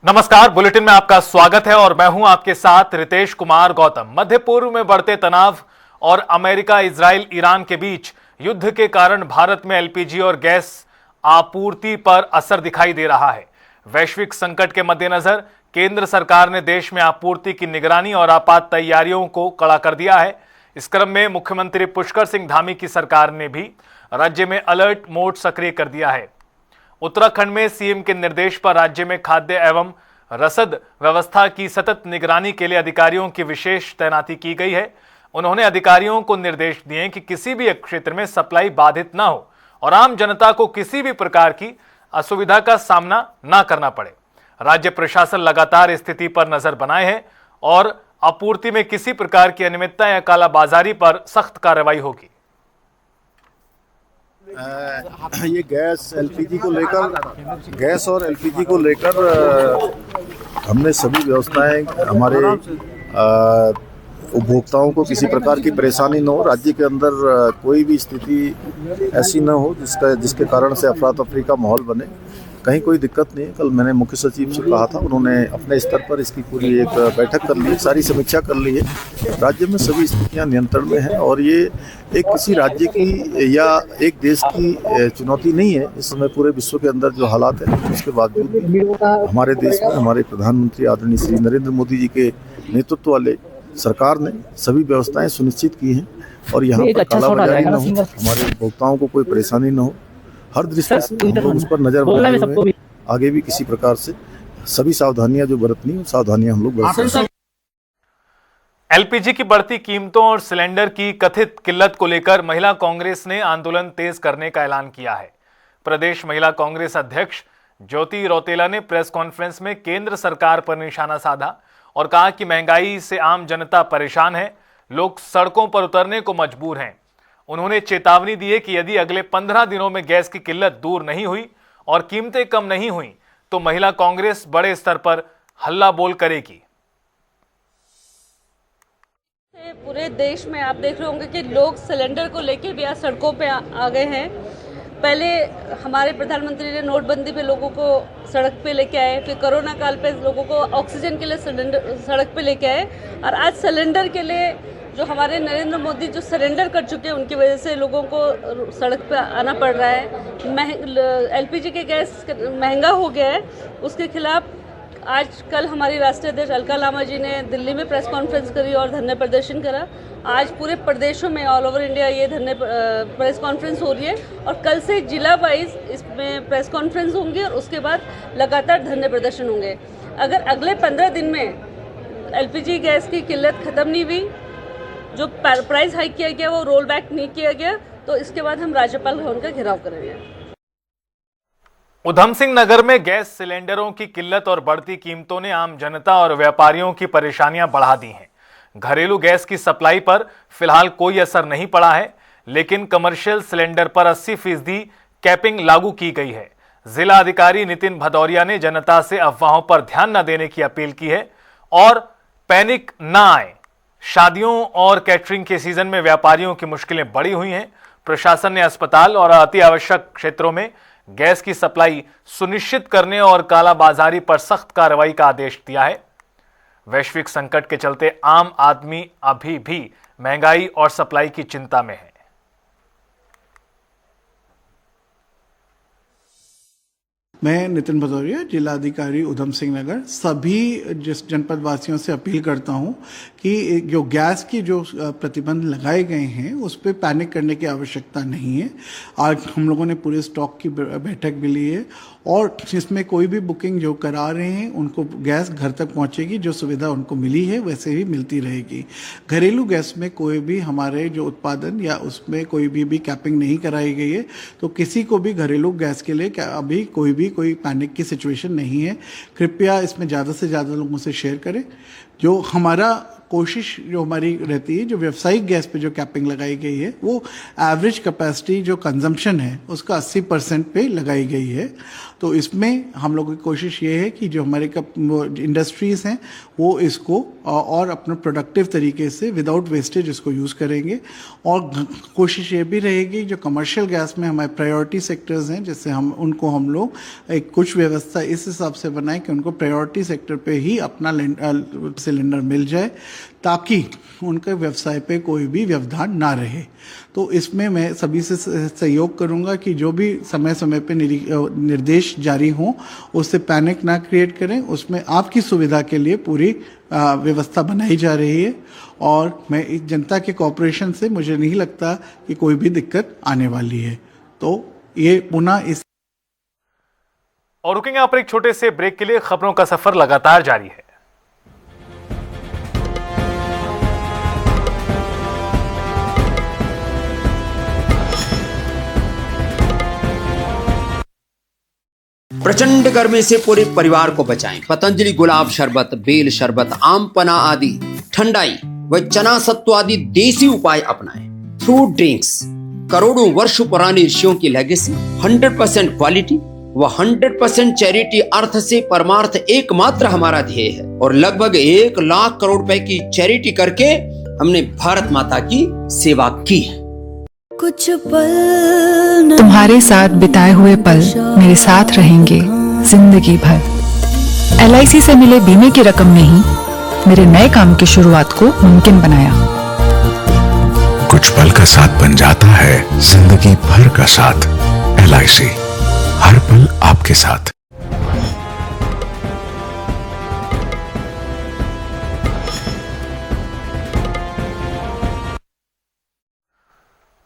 नमस्कार, बुलेटिन में आपका स्वागत है और मैं हूं आपके साथ रितेश कुमार गौतम। मध्य पूर्व में बढ़ते तनाव और अमेरिका, इजराइल, ईरान के बीच युद्ध के कारण भारत में एलपीजी और गैस आपूर्ति पर असर दिखाई दे रहा है। वैश्विक संकट के मद्देनजर केंद्र सरकार ने देश में आपूर्ति की निगरानी और आपात तैयारियों को कड़ा कर दिया है। इस क्रम में मुख्यमंत्री पुष्कर सिंह धामी की सरकार ने भी राज्य में अलर्ट मोड सक्रिय कर दिया है। उत्तराखंड में सीएम के निर्देश पर राज्य में खाद्य एवं रसद व्यवस्था की सतत निगरानी के लिए अधिकारियों की विशेष तैनाती की गई है। उन्होंने अधिकारियों को निर्देश दिए कि किसी भी क्षेत्र में सप्लाई बाधित न हो और आम जनता को किसी भी प्रकार की असुविधा का सामना न करना पड़े। राज्य प्रशासन लगातार स्थिति पर नजर बनाए है और आपूर्ति में किसी प्रकार की अनियमितता या कालाबाजारी पर सख्त कार्रवाई होगी। ये गैस और एलपीजी को लेकर हमने सभी व्यवस्थाएं हमारे उपभोक्ताओं को किसी प्रकार की परेशानी न हो, राज्य के अंदर कोई भी स्थिति ऐसी न हो जिसके कारण से अफरा तफरी का माहौल बने। कहीं कोई दिक्कत नहीं है। कल मैंने मुख्य सचिव से कहा था, उन्होंने अपने स्तर पर इसकी पूरी एक बैठक कर ली, सारी समीक्षा कर ली है। राज्य में सभी स्थितियां नियंत्रण में हैं और ये एक किसी राज्य की या एक देश की चुनौती नहीं है। इस समय पूरे विश्व के अंदर जो हालात है उसके बावजूद भी हमारे देश में हमारे प्रधानमंत्री आदरणीय श्री नरेंद्र मोदी जी के नेतृत्व वाले सरकार ने सभी व्यवस्थाएं सुनिश्चित की हैं और यहाँ पर कालाबाजारी न हो, हमारे उपभोक्ताओं को कोई परेशानी न हो। हर दृष्टि से हम लोग उस पर नजर बनाए हुए हैं। आगे भी किसी प्रकार से सभी सावधानियां जो बरतनी, सावधानियां हम लोग बरतें। एलपीजी की बढ़ती कीमतों और सिलेंडर की कथित किल्लत को लेकर महिला कांग्रेस ने आंदोलन तेज करने का ऐलान किया है। प्रदेश महिला कांग्रेस अध्यक्ष ज्योति रौतेला ने प्रेस कॉन्फ्रेंस में केंद्र सरकार पर निशाना साधा और कहा कि महंगाई से आम जनता परेशान है, लोग सड़कों पर उतरने को मजबूर हैं। उन्होंने चेतावनी दी है कि यदि अगले 15 दिनों में गैस की किल्लत दूर नहीं हुई और कीमतें कम नहीं हुई तो महिला कांग्रेस बड़े स्तर पर हल्ला बोल करेगी। पूरे देश में आप देख रहे होंगे कि लोग सिलेंडर को लेकर भी आज सड़कों पे आ गए हैं। पहले हमारे प्रधानमंत्री ने नोटबंदी पे लोगों को सड़क पे लेके आए, फिर कोरोना काल पे लोगों को ऑक्सीजन के लिए सड़क पे लेके आए और आज सिलेंडर के लिए जो हमारे नरेंद्र मोदी जो सरेंडर कर चुके हैं उनकी वजह से लोगों को सड़क पे आना पड़ रहा है। एलपीजी के गैस महंगा हो गया है, उसके खिलाफ आज कल हमारी राष्ट्रीय अध्यक्ष अलका लामा जी ने दिल्ली में प्रेस कॉन्फ्रेंस करी और धरने प्रदर्शन करा। आज पूरे प्रदेशों में ऑल ओवर इंडिया ये प्रेस कॉन्फ्रेंस हो रही है और कल से जिला वाइज इसमें प्रेस कॉन्फ्रेंस होंगी और उसके बाद लगातार धरने प्रदर्शन होंगे। अगर अगले 15 दिन में एलपीजी गैस की किल्लत खत्म नहीं हुई, जो प्राइस हाइक किया गया वो रोल बैक नहीं किया गया, तो इसके बाद हम राज्यपाल भवन का घेराव करेंगे। उधम सिंह नगर में गैस सिलेंडरों की किल्लत और बढ़ती कीमतों ने आम जनता और व्यापारियों की परेशानियां बढ़ा दी हैं। घरेलू गैस की सप्लाई पर फिलहाल कोई असर नहीं पड़ा है, लेकिन कमर्शियल सिलेंडर पर 80% कैपिंग लागू की गई है। जिला अधिकारी नितिन भदौरिया ने जनता से अफवाहों पर ध्यान न देने की अपील की है और पैनिक न आए। शादियों और कैटरिंग के सीजन में व्यापारियों की मुश्किलें बढ़ी हुई हैं। प्रशासन ने अस्पताल और अति आवश्यक क्षेत्रों में गैस की सप्लाई सुनिश्चित करने और कालाबाजारी पर सख्त कार्रवाई का आदेश दिया है। वैश्विक संकट के चलते आम आदमी अभी भी महंगाई और सप्लाई की चिंता में है। मैं नितिन भदौरिया, जिला अधिकारी उधम सिंह नगर, सभी जिस जनपद वासियों से अपील करता हूं कि जो गैस की जो प्रतिबंध लगाए गए हैं उस पर पैनिक करने की आवश्यकता नहीं है। आज हम लोगों ने पूरे स्टॉक की बैठक भी ली है और इसमें कोई भी बुकिंग जो करा रहे हैं उनको गैस घर तक पहुंचेगी। जो सुविधा उनको मिली है वैसे ही मिलती रहेगी। घरेलू गैस में कोई भी हमारे जो उत्पादन या उसमें कोई भी कैपिंग नहीं कराई गई है, तो किसी को भी घरेलू गैस के लिए अभी कोई पैनिक की सिचुएशन नहीं है। कृपया इसमें ज़्यादा से ज़्यादा लोगों से शेयर करें। जो हमारा कोशिश जो हमारी रहती है, जो व्यावसायिक गैस पे जो कैपिंग लगाई गई है, वो एवरेज कैपेसिटी जो कंजम्पशन है उसका 80% पे लगाई गई है। तो इसमें हम लोगों की कोशिश ये है कि जो हमारे इंडस्ट्रीज हैं वो इसको और अपने प्रोडक्टिव तरीके से विदाउट वेस्टेज इसको यूज़ करेंगे। और कोशिश ये भी रहेगी जो कमर्शियल गैस में हमारे प्रायोरिटी सेक्टर्स हैं, जैसे हम लोग एक कुछ व्यवस्था इस हिसाब से बनाएं कि उनको प्रायोरिटी सेक्टर पे ही अपना सिलेंडर मिल जाए, ताकि उनके व्यवसाय पे कोई भी व्यवधान ना रहे। तो इसमें मैं सभी से सहयोग करूंगा कि जो भी समय समय पे निर्देश जारी हों उससे पैनिक ना क्रिएट करें। उसमें आपकी सुविधा के लिए पूरी व्यवस्था बनाई जा रही है, और मैं इस जनता के कोऑपरेशन से मुझे नहीं लगता कि कोई भी दिक्कत आने वाली है। तो ये पुनः इस और रुकेंगे यहाँ पर एक छोटे से ब्रेक के लिए। खबरों का सफर लगातार जारी है। प्रचंड गर्मी से पूरे परिवार को बचाएं। पतंजलि गुलाब शरबत, बेल शरबत, आम पना आदि ठंडाई व चना सत्तू आदि देसी उपाय अपनाएं। फ्रूट ड्रिंक्स करोड़ों वर्ष पुरानी ऋषियों की लेगेसी, 100% क्वालिटी व 100% चैरिटी अर्थ से परमार्थ एकमात्र हमारा ध्येय है, और लगभग 1 लाख करोड़ रुपए की चैरिटी करके हमने भारत माता की सेवा की है। कुछ पल तुम्हारे साथ बिताए हुए पल मेरे साथ रहेंगे जिंदगी भर। LIC से मिले बीमे की रकम ने ही मेरे नए काम की शुरुआत को मुमकिन बनाया। कुछ पल का साथ बन जाता है जिंदगी भर का साथ। LIC हर पल आपके साथ।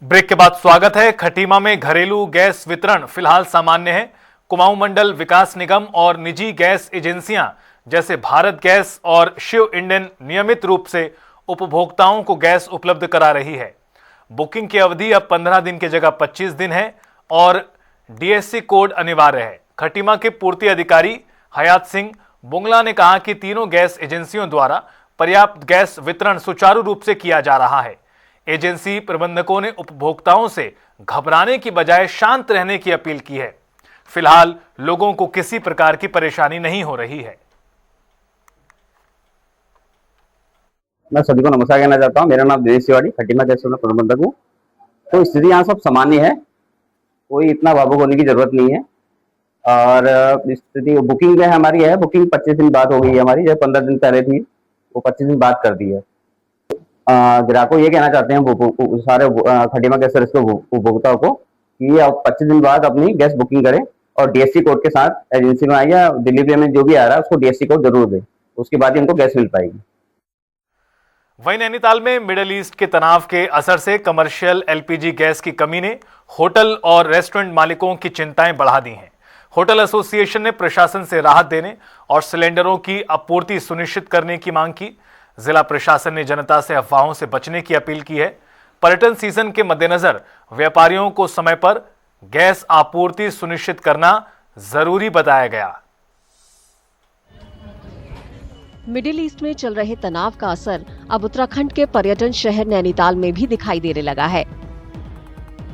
ब्रेक के बाद स्वागत है। खटीमा में घरेलू गैस वितरण फिलहाल सामान्य है। कुमाऊं मंडल विकास निगम और निजी गैस एजेंसियां जैसे भारत गैस और शिव इंडेन नियमित रूप से उपभोक्ताओं को गैस उपलब्ध करा रही है। बुकिंग की अवधि अब 15 दिन की जगह 25 दिन है और DSC कोड अनिवार्य है। खटीमा के पूर्ति अधिकारी हयात सिंह बुंगला ने कहा कि तीनों गैस एजेंसियों द्वारा पर्याप्त गैस वितरण सुचारू रूप से किया जा रहा है। एजेंसी प्रबंधकों ने उपभोक्ताओं से घबराने की बजाय शांत रहने की अपील की है। फिलहाल लोगों को किसी प्रकार की परेशानी नहीं हो रही है। मैं सभी को नमस्कार कहना चाहता हूँ। मेरा नाम दिनेश तिवारी, खटीमा गैस में प्रबंधक हूँ। तो स्थिति यहाँ सब सामान्य है, कोई इतना भावुक होने की जरूरत नहीं है। और स्थिति बुकिंग हमारी है, बुकिंग 25 दिन बाद हो गई है हमारी, जो 15 दिन पहले थी वो 25 दिन बाद कर दी है। ग्राहकों ये कहना चाहते हैं सारे खटीमा गैस सर्विस के उपभोक्ताओं को कि आप 25 दिन बाद अपनी गैस बुकिंग करें और DSC कोड के साथ एजेंसी में आइए, डिलीवरी में जो भी आ रहा है उसको DSC कोड जरूर दें, उसके बाद ही उनको गैस मिल पाएगी। वहीं नैनीताल में मिडिल ईस्ट के तनाव के असर से कमर्शियल LPG गैस की कमी ने होटल और रेस्टोरेंट मालिकों की चिंताएं बढ़ा दी हैं। होटल एसोसिएशन ने प्रशासन से राहत देने और सिलेंडरों की आपूर्ति सुनिश्चित करने की मांग की। जिला प्रशासन ने जनता से अफवाहों से बचने की अपील की है। पर्यटन सीजन के मद्देनजर व्यापारियों को समय पर गैस आपूर्ति सुनिश्चित करना जरूरी बताया गया। मिडिल ईस्ट में चल रहे तनाव का असर अब उत्तराखंड के पर्यटन शहर नैनीताल में भी दिखाई देने लगा है।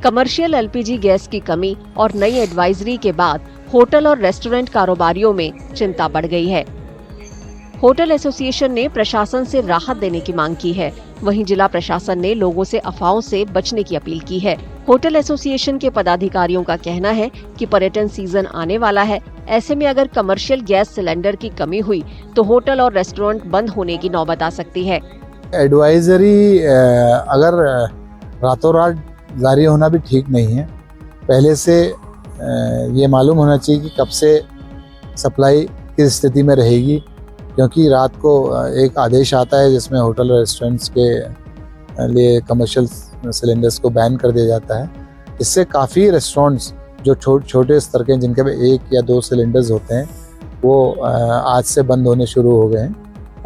कमर्शियल LPG गैस की कमी और नई एडवाइजरी के बाद होटल और रेस्टोरेंट कारोबारियों में चिंता बढ़ गई है। होटल एसोसिएशन ने प्रशासन से राहत देने की मांग की है। वहीं जिला प्रशासन ने लोगों से अफवाहों से बचने की अपील की है। होटल एसोसिएशन के पदाधिकारियों का कहना है कि पर्यटन सीजन आने वाला है, ऐसे में अगर कमर्शियल गैस सिलेंडर की कमी हुई तो होटल और रेस्टोरेंट बंद होने की नौबत आ सकती है। एडवाइजरी अगर रातों रात जारी होना भी ठीक नहीं है। पहले से ये मालूम होना चाहिए कि कब से सप्लाई किस स्थिति में रहेगी, क्योंकि रात को एक आदेश आता है जिसमें होटल और रेस्टोरेंट्स के लिए कमर्शियल सिलेंडर्स को बैन कर दिया जाता है। इससे काफ़ी रेस्टोरेंट्स जो छोटे स्तर के जिनके में 1 या 2 सिलेंडर्स होते हैं वो आज से बंद होने शुरू हो गए हैं,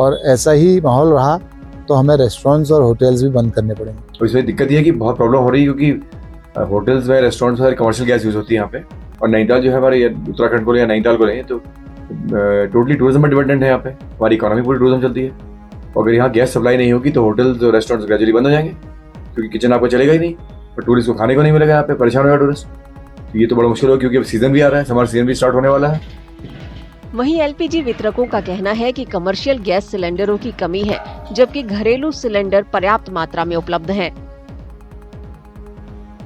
और ऐसा ही माहौल रहा तो हमें रेस्टोरेंट्स और होटल्स भी बंद करने पड़ेंगे। तो इसमें दिक्कत ये है कि बहुत प्रॉब्लम हो रही है, क्योंकि होटल्स में रेस्टोरेंट्स में कमर्शियल गैस यूज़ होती है यहाँ पे, और नैनीताल जो है हमारे उत्तराखंड को या नैनीताल को लें तो टोटली टूरिज्म पर डिपेंडेंट है। यहाँ पे हमारी इकोनॉमी पूरी टूरिज्म चलती है, और अगर यहाँ गैस सप्लाई नहीं होगी तो होटल्स और रेस्टोरेंट्स ग्रेजुअली बंद हो जाएंगे, क्योंकि किचन आपको चलेगा ही नहीं और टूरिस्ट को खाने को नहीं मिलेगा, यहाँ पे परेशान होगा टूरिस्ट। तो ये तो बड़ा मुश्किल होगा, क्योंकि अब सीजन भी आ रहा है, समर सीजन भी स्टार्ट होने वाला है। वहीं एलपीजी वितरकों का कहना है कि कमर्शियल गैस सिलेंडरों की कमी है, जबकि घरेलू सिलेंडर पर्याप्त मात्रा में उपलब्ध हैं।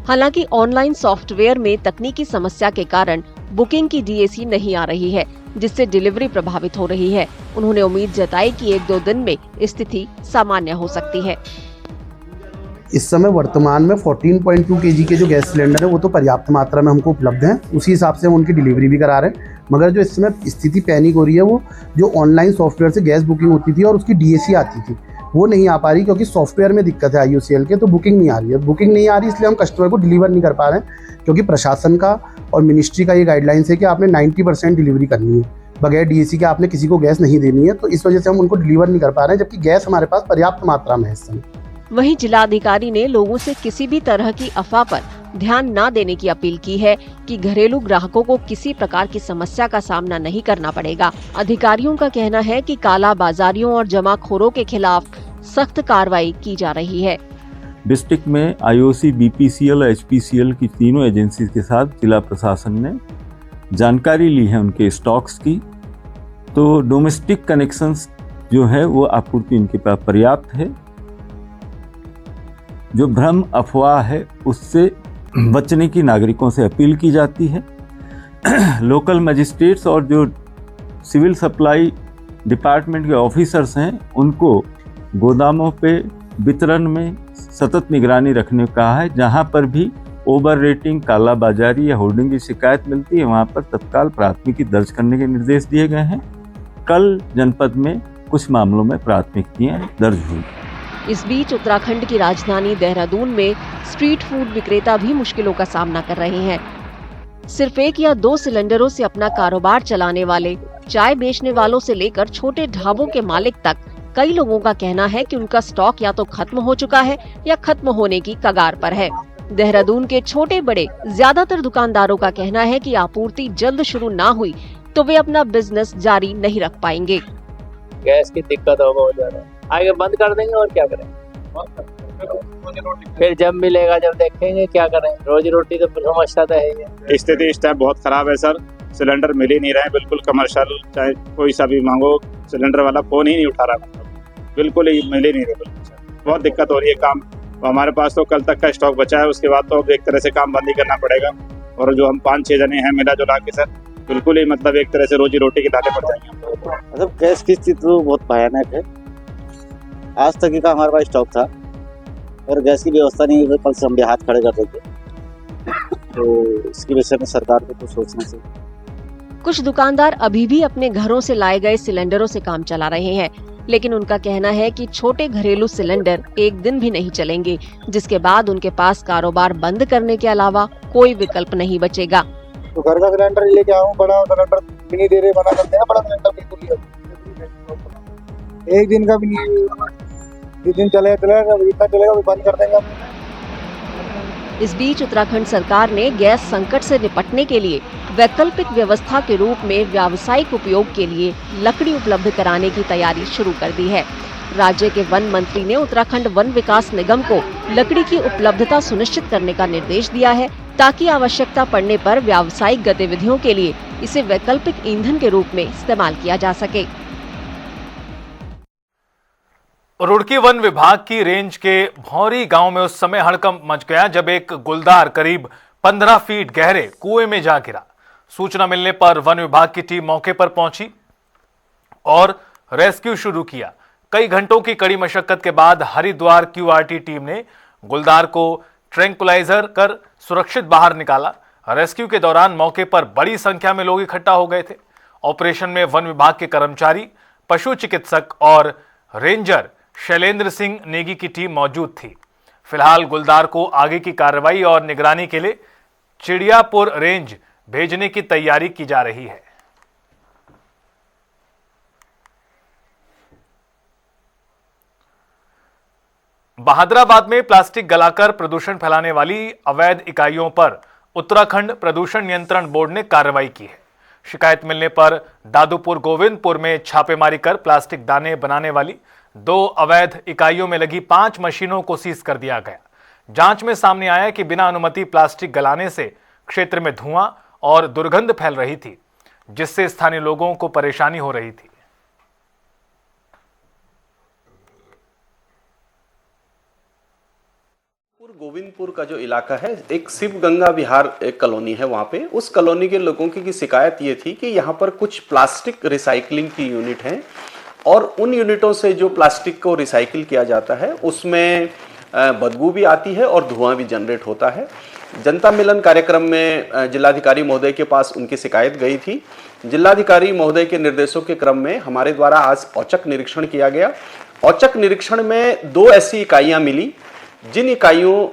हालांकि ऑनलाइन सॉफ्टवेयर में तकनीकी समस्या के कारण बुकिंग की डीएसी नहीं आ रही है, जिससे डिलीवरी प्रभावित हो रही है। उन्होंने उम्मीद जताई कि 1-2 दिन में स्थिति सामान्य हो सकती है। इस समय वर्तमान में 14.2 kg के जो गैस सिलेंडर है वो तो पर्याप्त मात्रा में हमको उपलब्ध हैं, उसी हिसाब से हम उनकी डिलीवरी भी करा रहे हैं। मगर जो इस समय स्थिति पैनिक हो रही है, वो जो ऑनलाइन सॉफ्टवेयर से गैस बुकिंग होती थी और उसकी डीएसी आती थी, वो नहीं आ पा रही, क्योंकि सॉफ्टवेयर में दिक्कत है IOCL के, तो बुकिंग नहीं आ रही है। बुकिंग नहीं आ रही इसलिए हम कस्टमर को डिलीवर नहीं कर पा रहे हैं, क्योंकि प्रशासन का और मिनिस्ट्री का ये गाइडलाइंस है कि आपने 90% डिलीवरी करनी है, बगैर डीएसी के आपने किसी को गैस नहीं देनी है। तो इस वजह से हम उनको डिलीवर नहीं कर पा रहे हैं, जबकि गैस हमारे पास पर्याप्त मात्रा में है इस समय। वहीं जिलाधिकारी ने लोगों से किसी भी तरह की अफवाह पर ध्यान न देने की अपील की है कि घरेलू ग्राहकों को किसी प्रकार की समस्या का सामना नहीं करना पड़ेगा। अधिकारियों का कहना है कि काला बाजारियों और जमाखोरों के खिलाफ सख्त कार्रवाई की जा रही है। डिस्ट्रिक्ट में IOC, BPCL और HPCL की तीनों एजेंसी के साथ जिला प्रशासन ने जानकारी ली है उनके स्टॉक्स की। तो डोमेस्टिक कनेक्शंस जो है वो आपूर्ति उनके पास पर्याप्त है। जो भ्रम अफवाह है उससे बचने की नागरिकों से अपील की जाती है। लोकल मजिस्ट्रेट्स और जो सिविल सप्लाई डिपार्टमेंट के ऑफिसर्स हैं, उनको गोदामों पे वितरण में सतत निगरानी रखने को कहा है। जहां पर भी ओवर रेटिंग, काला बाजारी या होर्डिंग की शिकायत मिलती है, वहां पर तत्काल प्राथमिकी दर्ज करने के निर्देश दिए गए हैं। कल जनपद में कुछ मामलों में प्राथमिकियां दर्ज हुई। इस बीच उत्तराखंड की राजधानी देहरादून में स्ट्रीट फूड विक्रेता भी मुश्किलों का सामना कर रहे हैं। सिर्फ 1 या 2 सिलेंडरों से अपना कारोबार चलाने वाले, चाय बेचने वालों से लेकर छोटे ढाबों के मालिक तक, कई लोगों का कहना है कि उनका स्टॉक या तो खत्म हो चुका है या खत्म होने की कगार पर है। देहरादून के छोटे बड़े ज्यादातर दुकानदारों का कहना है कि आपूर्ति जल्द शुरू ना हुई तो वे अपना बिजनेस जारी नहीं रख पाएंगे। गैस की दिक्कत हो बहुत ज्यादा, आगे बंद कर देंगे और क्या करें, फिर जब मिलेगा जब देखेंगे क्या करें। रोजी रोटी तो समस्या तो है। स्थिति इस टाइम बहुत खराब है सर, सिलेंडर मिल ही नहीं रहे। बिल्कुल कमर्शियल चाहे कोई सा भी मांगो, सिलेंडर वाला फोन ही नहीं उठा रहा, बिल्कुल ही मिल ही नहीं रहे। बहुत दिक्कत हो रही है काम। हमारे पास तो कल तक का स्टॉक बचा है, उसके बाद तो अब एक तरह से काम बंद ही करना पड़ेगा। और जो हम 5-6 जने हैं मिला जुला के सर, बिल्कुल ही मतलब एक तरह से रोजी रोटी के दाने पड़ जाएंगे। मतलब गैस की स्थिति तो बहुत भयानक है। आज तक का हमारे पास स्टॉक था और गैस की व्यवस्था नहीं हुई, कल से हम भी हाथ खड़े कर देते। तो इसकी विषय में सरकार को तो सोचना चाहिए। कुछ दुकानदार अभी भी अपने घरों से लाए गए सिलेंडरों से काम चला रहे हैं, लेकिन उनका कहना है कि छोटे घरेलू सिलेंडर 1 दिन भी नहीं चलेंगे, जिसके बाद उनके पास कारोबार बंद करने के अलावा कोई विकल्प नहीं बचेगा। तो घर का सिलेंडर लेके आऊँ, बड़ा सिलेंडर भी नहीं दे रहे, मना करते हैं। बड़ा सिलेंडर बिल्कुल 1 दिन का भी नहीं, 2 दिन चलेगा, इतना चलेगा बंद कर देंगे। इस बीच उत्तराखंड सरकार ने गैस संकट से निपटने के लिए वैकल्पिक व्यवस्था के रूप में व्यावसायिक उपयोग के लिए लकड़ी उपलब्ध कराने की तैयारी शुरू कर दी है। राज्य के वन मंत्री ने उत्तराखंड वन विकास निगम को लकड़ी की उपलब्धता सुनिश्चित करने का निर्देश दिया है, ताकि आवश्यकता पड़ने पर व्यावसायिक गतिविधियों के लिए इसे वैकल्पिक ईंधन के रूप में इस्तेमाल किया जा सके। रुड़की वन विभाग की रेंज के भौरी गांव में उस समय हड़कंप मच गया जब एक गुलदार करीब 15 फीट गहरे कुएं में जा गिरा। सूचना मिलने पर वन विभाग की टीम मौके पर पहुंची और रेस्क्यू शुरू किया। कई घंटों की कड़ी मशक्कत के बाद हरिद्वार QRT टीम ने गुलदार को ट्रैंकुलाइजर कर सुरक्षित बाहर निकाला। रेस्क्यू के दौरान मौके पर बड़ी संख्या में लोग इकट्ठा हो गए थे। ऑपरेशन में वन विभाग के कर्मचारी, पशु चिकित्सक और रेंजर शैलेंद्र सिंह नेगी की टीम मौजूद थी। फिलहाल गुलदार को आगे की कार्रवाई और निगरानी के लिए चिड़ियापुर रेंज भेजने की तैयारी की जा रही है। बहादुराबाद में प्लास्टिक गलाकर प्रदूषण फैलाने वाली अवैध इकाइयों पर उत्तराखंड प्रदूषण नियंत्रण बोर्ड ने कार्रवाई की है। शिकायत मिलने पर दादूपुर गोविंदपुर में छापेमारी कर प्लास्टिक दाने बनाने वाली 2 अवैध इकाइयों में लगी 5 मशीनों को सीज कर दिया गया। जांच में सामने आया कि बिना अनुमति प्लास्टिक गलाने से क्षेत्र में धुआं और दुर्गंध फैल रही थी, जिससे स्थानीय लोगों को परेशानी हो रही थी। गोविंदपुर का जो इलाका है, एक शिव गंगा विहार एक कॉलोनी है, वहाँ पे उस कॉलोनी के लोगों की शिकायत ये थी कि यहाँ पर कुछ प्लास्टिक रिसाइकलिंग की यूनिट हैं और उन यूनिटों से जो प्लास्टिक को रिसाइकिल किया जाता है उसमें बदबू भी आती है और धुआं भी जनरेट होता है। जनता मिलन कार्यक्रम में जिलाधिकारी महोदय के पास उनकी शिकायत गई थी। जिलाधिकारी महोदय के निर्देशों के क्रम में हमारे द्वारा आज औचक निरीक्षण किया गया। औचक निरीक्षण में 2 ऐसी इकाइयाँ मिली जिन इकाइयों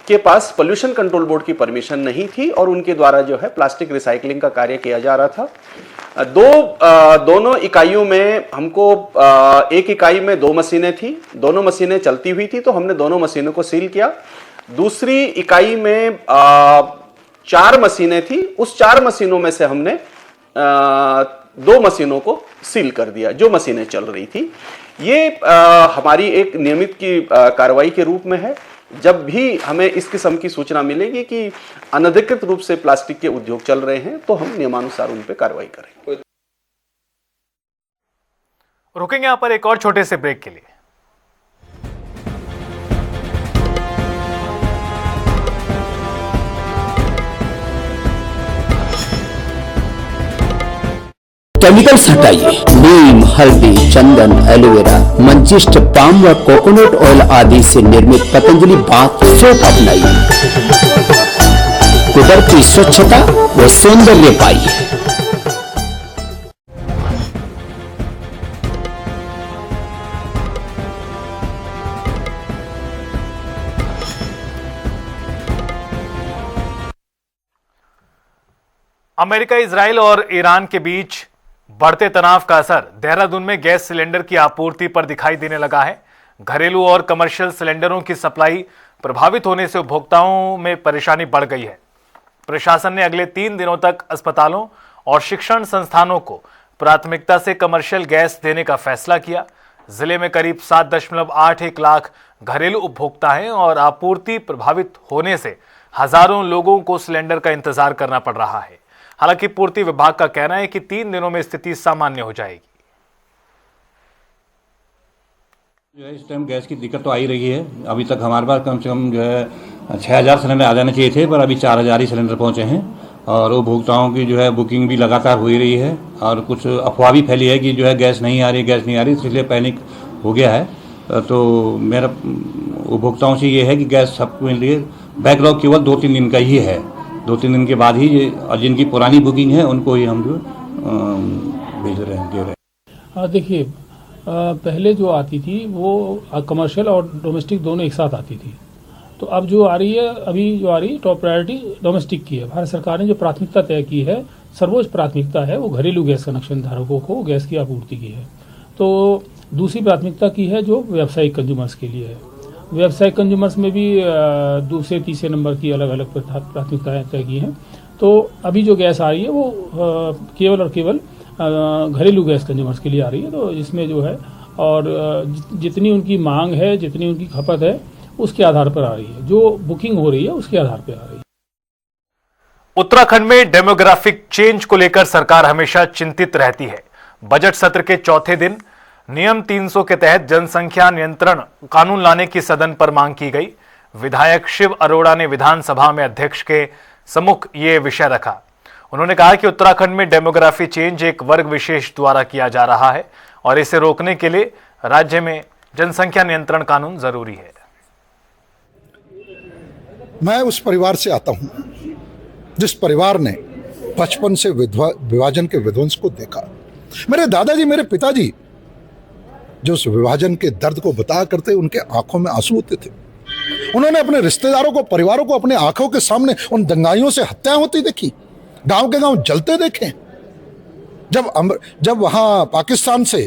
के पास पोल्यूशन कंट्रोल बोर्ड की परमिशन नहीं थी और उनके द्वारा जो है प्लास्टिक रिसाइकलिंग का कार्य किया जा रहा था। दोनों इकाइयों में हमको एक इकाई में 2 मशीनें थी, दोनों मशीनें चलती हुई थी, तो हमने दोनों मशीनों को सील किया। दूसरी इकाई में 4 मशीनें थी, उस 4 मशीनों में से हमने 2 मशीनों को सील कर दिया जो मशीनें चल रही थी। ये हमारी एक नियमित की कार्रवाई के रूप में है। जब भी हमें इस किस्म की सूचना मिलेगी कि अनधिकृत रूप से प्लास्टिक के उद्योग चल रहे हैं तो हम नियमानुसार उन पर कार्रवाई करेंगे। रुकेंगे यहां पर एक और छोटे से ब्रेक के लिए। केमिकल्स हटाइए। नीम, हल्दी, चंदन, एलोवेरा, मंचिष्ट, पाम व कोकोनट ऑयल आदि से निर्मित पतंजलि बाथ सोप अपनाइए। कुदरती स्वच्छता व सौंदर्य पाइए। अमेरिका, इजराइल और ईरान के बीच बढ़ते तनाव का असर देहरादून में गैस सिलेंडर की आपूर्ति पर दिखाई देने लगा है। घरेलू और कमर्शियल सिलेंडरों की सप्लाई प्रभावित होने से उपभोक्ताओं में परेशानी बढ़ गई है। प्रशासन ने अगले 3 दिनों तक अस्पतालों और शिक्षण संस्थानों को प्राथमिकता से कमर्शियल गैस देने का फैसला किया। जिले में करीब 7.81 लाख घरेलू उपभोक्ता हैं और आपूर्ति प्रभावित होने से हजारों लोगों को सिलेंडर का इंतजार करना पड़ रहा है। हालांकि पूर्ति विभाग का कहना है कि 3 दिनों में स्थिति सामान्य हो जाएगी। जो है इस टाइम गैस की दिक्कत तो आ ही रही है। अभी तक हमारे पास कम से कम जो है 6000 सिलेंडर आ जाने चाहिए थे, पर अभी 4000 ही सिलेंडर पहुंचे हैं और उपभोक्ताओं की जो है बुकिंग भी लगातार हो ही रही है और कुछ अफवाह भी फैली है कि जो है गैस नहीं आ रही, इसलिए पैनिक हो गया है। तो मेरा उपभोक्ताओं से ये है कि गैस सबके लिए बैकलॉग केवल 2-3 दिन का ही है। 2-3 दिन के बाद ही और जिनकी पुरानी बुकिंग है उनको ही हम जो भेज रहे हैं, दे रहे हैं। देखिए, पहले जो आती थी वो कमर्शियल और डोमेस्टिक दोनों एक साथ आती थी, तो अब जो आ रही है, अभी जो आ रही है टॉप प्रायोरिटी डोमेस्टिक की है। भारत सरकार ने जो प्राथमिकता तय की है, सर्वोच्च प्राथमिकता है वो घरेलू गैस कनेक्शन धारकों को गैस की आपूर्ति की है। तो दूसरी प्राथमिकता की है जो व्यावसायिक कंज्यूमर्स के लिए है। व्यावसायिक कंज्यूमर्स में भी दूसरे तीसरे नंबर की अलग अलग प्राथमिकताएं तय की हैं। तो अभी जो गैस आ रही है वो केवल और केवल घरेलू गैस कंज्यूमर्स के लिए आ रही है। तो इसमें जो है और जितनी उनकी मांग है, जितनी उनकी खपत है, उसके आधार पर आ रही है। जो बुकिंग हो रही है उसके आधार पर आ रही है। उत्तराखंड में डेमोग्राफिक चेंज को लेकर सरकार हमेशा चिंतित रहती है। बजट सत्र के चौथे दिन नियम 300 के तहत जनसंख्या नियंत्रण कानून लाने की सदन पर मांग की गई। विधायक शिव अरोड़ा ने विधानसभा में अध्यक्ष के सम्मुख ये विषय रखा। उन्होंने कहा कि उत्तराखंड में डेमोग्राफी चेंज एक वर्ग विशेष द्वारा किया जा रहा है और इसे रोकने के लिए राज्य में जनसंख्या नियंत्रण कानून जरूरी है। मैं उस परिवार से आता हूं जिस परिवार ने बचपन से विभाजन के विध्वंस को देखा। मेरे दादाजी, मेरे पिताजी जो उस विभाजन के दर्द को बताया करते, उनके आंखों में आंसू होते थे। उन्होंने अपने रिश्तेदारों को, परिवारों को अपने आंखों के सामने उन दंगाइयों से हत्याएं होती देखी, गांव के गांव जलते देखे। जब वहां पाकिस्तान से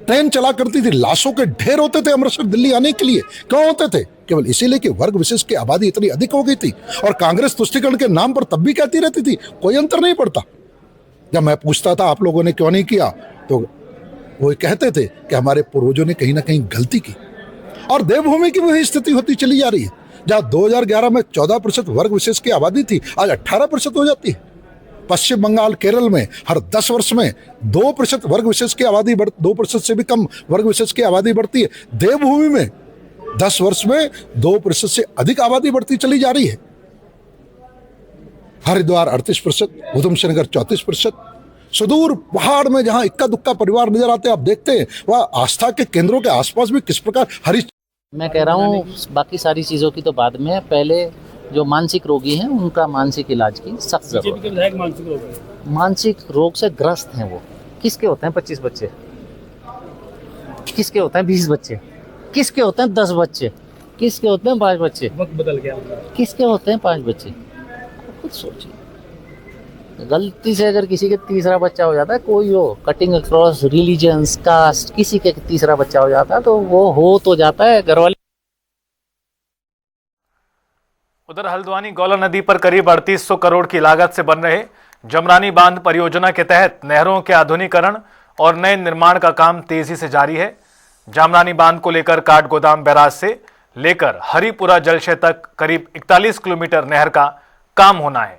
ट्रेन चला करती थी, लाशों के ढेर होते थे अमृतसर दिल्ली आने के लिए। क्यों होते थे? केवल इसीलिए कि वर्ग विशेष की आबादी इतनी अधिक हो गई थी और कांग्रेस तुष्टीकरण के नाम पर तब भी कहती रहती थी, कोई अंतर नहीं पड़ता। जब मैं पूछता था आप लोगों ने क्यों नहीं किया, तो वो कहते थे कि हमारे पूर्वजों ने कहीं ना कहीं गलती की, और देवभूमि की वही स्थिति होती चली जा रही है। जहां 2011 में 14% वर्ग विशेष की आबादी थी, आज 18% हो जाती है। पश्चिम बंगाल, केरल में हर 10 वर्ष में 2% वर्ग विशेष की आबादी 2% से भी कम वर्ग विशेष की आबादी बढ़ती है। देवभूमि में 10 वर्ष में 2% से अधिक आबादी बढ़ती चली जा रही है। हरिद्वार 38%, उधम सिंह नगर 34%। सुदूर पहाड़ में जहां इक्का दुक्का परिवार नजर आते हैं, आप देखते हैं वह आस्था के केंद्रों के आसपास भी किस प्रकार हरी। मैं कह रहा हूँ बाकी सारी चीज़ों की तो बाद में है, पहले जो मानसिक रोगी हैं उनका मानसिक इलाज की सख्त जरूरत है। मानसिक रोग से ग्रस्त हैं वो। किसके होते हैं 25 बच्चे, किसके होते हैं 20 बच्चे, किसके होते हैं 10 बच्चे, किसके होते हैं 5 बच्चे, वक्त बदल गया, किसके होते हैं 5 बच्चे। खुद सोचिए, गलती से अगर किसी के तीसरा बच्चा हो जाता है, कोई हो कटिंग अक्रॉस रिलीजन्स कास्ट, किसी के तीसरा बच्चा हो जाता है तो वो हो तो जाता है घरवाले। उधर हल्द्वानी गौला नदी पर करीब 3800 करोड़ की लागत से बन रहे जमरानी बांध परियोजना के तहत नहरों के आधुनिकीकरण और नए निर्माण का काम तेजी से जारी है। जामरानी बांध को लेकर काठगोदाम बैराज से लेकर हरिपुरा जलाशय तक करीब 41 किलोमीटर नहर का काम होना है।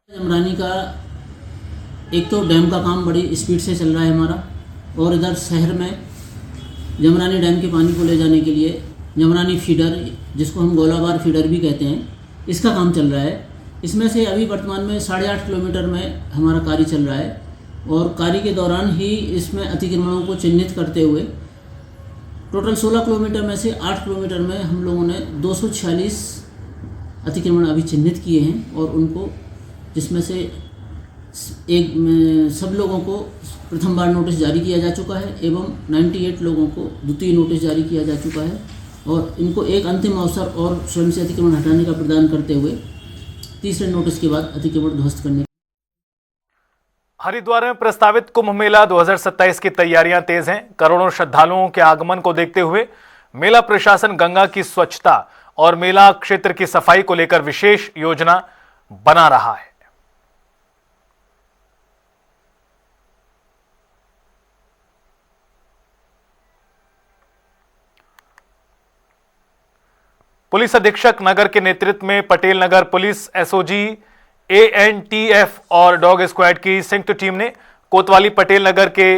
जमरानी का एक तो डैम का काम बड़ी स्पीड से चल रहा है हमारा, और इधर शहर में जमरानी डैम के पानी को ले जाने के लिए जमरानी फीडर, जिसको हम गोलाबार फीडर भी कहते हैं, इसका काम चल रहा है। इसमें से अभी वर्तमान में 8.5 किलोमीटर में हमारा कार्य चल रहा है, और कार्य के दौरान ही इसमें अतिक्रमणों को चिन्हित करते हुए टोटल 16 किलोमीटर में से 8 किलोमीटर में हम लोगों ने 246 अतिक्रमण अभी चिन्हित किए हैं, और उनको जिसमें से एक सब लोगों को प्रथम बार नोटिस जारी किया जा चुका है एवं 98 लोगों को द्वितीय नोटिस जारी किया जा चुका है, और इनको एक अंतिम अवसर और स्वयं से अतिक्रमण हटाने का प्रदान करते हुए तीसरे नोटिस के बाद अतिक्रमण ध्वस्त करने। हरिद्वार में प्रस्तावित कुंभ मेला 2027 की तैयारियां तेज हैं। करोड़ों श्रद्धालुओं के आगमन को देखते हुए मेला प्रशासन गंगा की स्वच्छता और मेला क्षेत्र की सफाई को लेकर विशेष योजना बना रहा है। पुलिस अधीक्षक नगर के नेतृत्व में Patel Nagar police, SOG, ANTF और डॉग स्क्वाड की संयुक्त टीम ने कोतवाली पटेल नगर के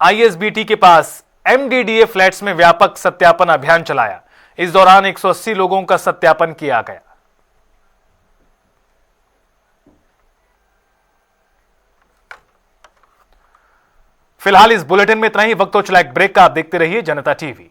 आईएसबीटी के पास एमडीडीए फ्लैट्स में व्यापक सत्यापन अभियान चलाया। इस दौरान 180 लोगों का सत्यापन किया गया। फिलहाल इस बुलेटिन में इतना ही। वक्त हो चला एक ब्रेक का। आप देखते रहिए जनता टीवी।